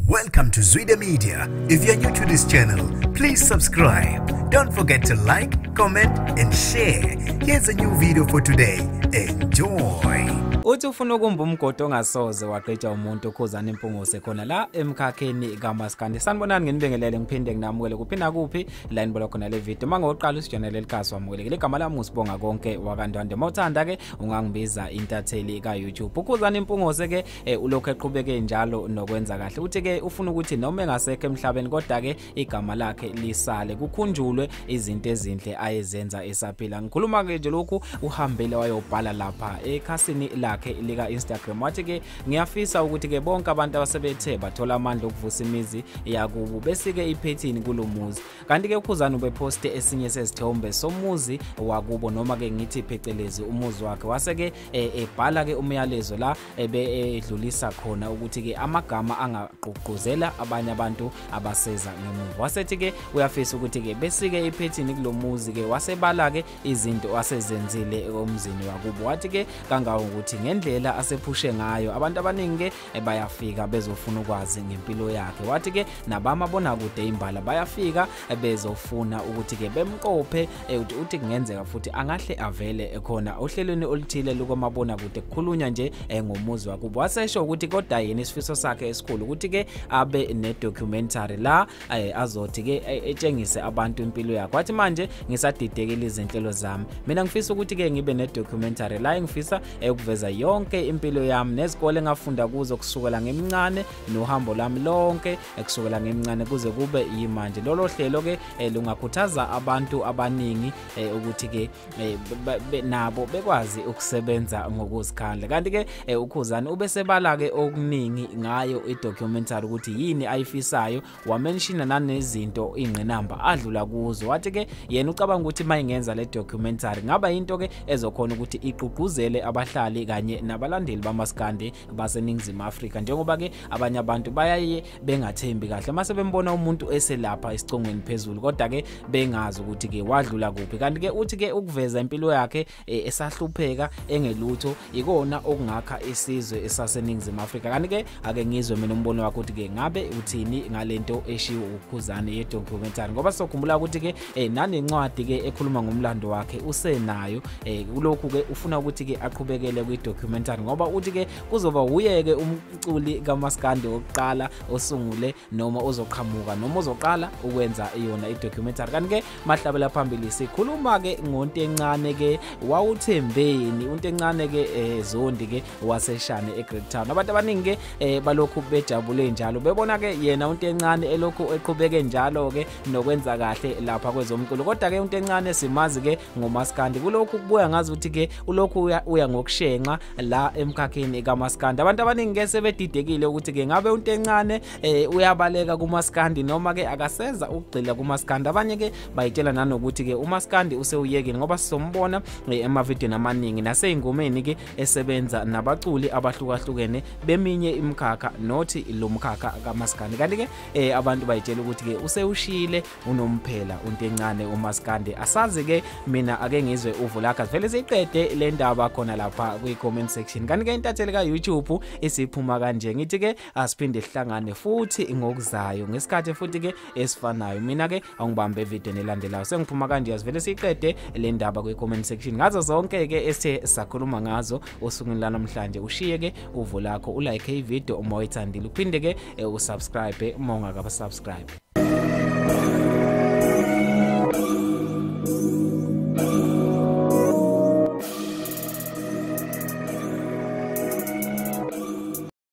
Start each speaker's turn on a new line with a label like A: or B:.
A: Welcome to Zwida Media. If you're new to this channel, please subscribe. Don't forget to like, comment and share. Here's a new video for today. Enjoy.
B: Uthi ufuna ukumba umgodo ongasoze waqedja umuntu okhuzana impungose khona la emkhakheni kaMaskandi. Sanibonani nginibingelele ngiphinde nginamukele kuphina kuphi la inbola khona le video. Mangoqala isijonele likhasi wamukelekile igama lami usibonga konke wakandwande. Mawuthanda ke ungangibiza intatheli ka YouTube. Ukhuzana impungose ke ulokho eqhubeke njalo nokwenza kahle. Uthi ke ufuna ukuthi noma engasekho emhlabeni kodwa ke igama lakhe lisale kukhunjulwe izinto ezinhle ayezenza esaphila. Ngikhuluma ke nje lokhu uhambele wayobhala lapha ekhasini lakhe lika Instagram wathi ke ngiyafisa ukuthi ke bonke abantu abasebethe bathola amandla okuvusa imizi yakubo besike iphethini kulomuzi. Kanti ke ukhuzana ubeposte esinye sezithombe somuzi wakubo noma ke ngithi phecelezi umuzi wakhe waseke ebhala ke umyalezo la edlulisa khona ukuthi ke amagama angaqhuquzela abanye abantu abaseza ngemuva. Wasethi ke uyafisa ukuthi ke besike iphethini kulomuzi ke wasebala ke izinto wasezenzile omzini wakubo. Wathi ke kangawo ukuthi ngendlela asephushe ngayo abantu abaningi ke bayafika bezofuna ukwazi ngempilo yakhe. Wathi ke nabamabona kude imbala bayafika bezofuna ukuthi ke bemqophe uthi kungenzeka futhi angahle avele khona ohlelweni oluthile lukamabona kude kukhulunywa nje ngomuzi wakubo. Wasesho ukuthi kodwa yena isifiso sakhe esikhulu ukuthi ke abe ne documentary la azothi ke etshengise abantu impilo yakhe. Wathi manje ngisadidekile izinhlelo zami, mina ngifisa ukuthi ke ngibe ne documentary la ngifisa ukuveza yonke impilo yami nezikole engafunda kuzo kusukela ngemncane nohambo lami lonke kusukela ngemncane kuze kube yimanje. Lolo hlelo ke lungakhuthaza abantu abaningi ukuthi ke nabo bekwazi ukusebenza ngokuzikhandla. Kanti ke ukhuzana ubesebala ke okuningi ngayo idocumentary ukuthi yini ayifisayo, wamenshina nanezinto ingqinamba adlula kuzo. Wathi ke yena ucabanga ukuthi mayingenza le documentary ngaba into ke ezokhona ukuthi iqhuquzele abahlali kanye nabalandeli baMaskandi baseNingizimu Afrika, njengoba ke abanye abantu bayaye bengathembi kahle mase bembona umuntu eselapha isicongweni phezulu kodwa ke bengazi ukuthi ke wadlula kuphi. Kanti ke uthi ke ukuveza impilo yakhe esahlupheka engelutho ikona okungakha isizwe esaseNingizimu Afrika. Kanti ke ake ngizwe mina umbono wakho ukuthi ke ngabe uthini ngalento eshiwo ukhuzana ye documentary, ngoba sokhumbula ukuthi ke nanencwadi ke ekhuluma ngomlando wakhe usenayo. Kulokhu ke ufuna ukuthi ke aqhubekele kwi documentary ngoba uthi ke kuzoba uyeke umculi kaMaskandi oqala osungule noma ozoqhamuka noma ozoqala ukwenza iyona idocumentary. Kanti ke mahlabela phambili sikhuluma ke ngonto encane ke wawuthembeni unto encane ke Zondi ke waseshane eGreat Town. Abantu abaningi ke balokhu bejabule njalo bebona ke yena unto encane elokhu eqhubeke njalo ke nokwenza kahle lapha kwezomculo. Kodwa ke unto encane simazi ke ngoMaskandi kulokhu kubuya ngazi ukuthi ke ulokhu uya ngokushenqa la emkhakheni kaMaskandi. Abantu abaningi ke sebedidekile ukuthi ke ngabe unto encane uyabaleka kuMaskandi noma ke akaseza ukugcila kuMaskandi. Abanye ke bayitshela nanokuthi ke uMaskandi usewuyekile ngoba sizombona emavideo amaningi naseyingomeni ke esebenza nabaculi abahlukahlukene beminye imkhakha nothi lo mkhakha kaMaskandi. Kanti ke abantu bayitshela ukuthi ke usewushile unomphela unto encane uMaskandi. Asazi ke mina ake ngizwe uvu lakhe vele siqede le ndaba khona lapha kwi comment section. Kanti ke intatheli ka YouTube isiphuma kanje ngithi ke asiphinde sihlangane futhi ngokuzayo ngesikhathi futhi ke esifanayo. Mina ke angibambe video nelandelayo sengiphuma kanje asivele siqede le ndaba kwi comment section ngazo zonke ke esithe sakhuluma ngazo osungeni la namhlanje. Ushiye ke uvu lakho, ulike i video uma uyithandile, uphinde ke usubscribe uma ungakaba subscribe.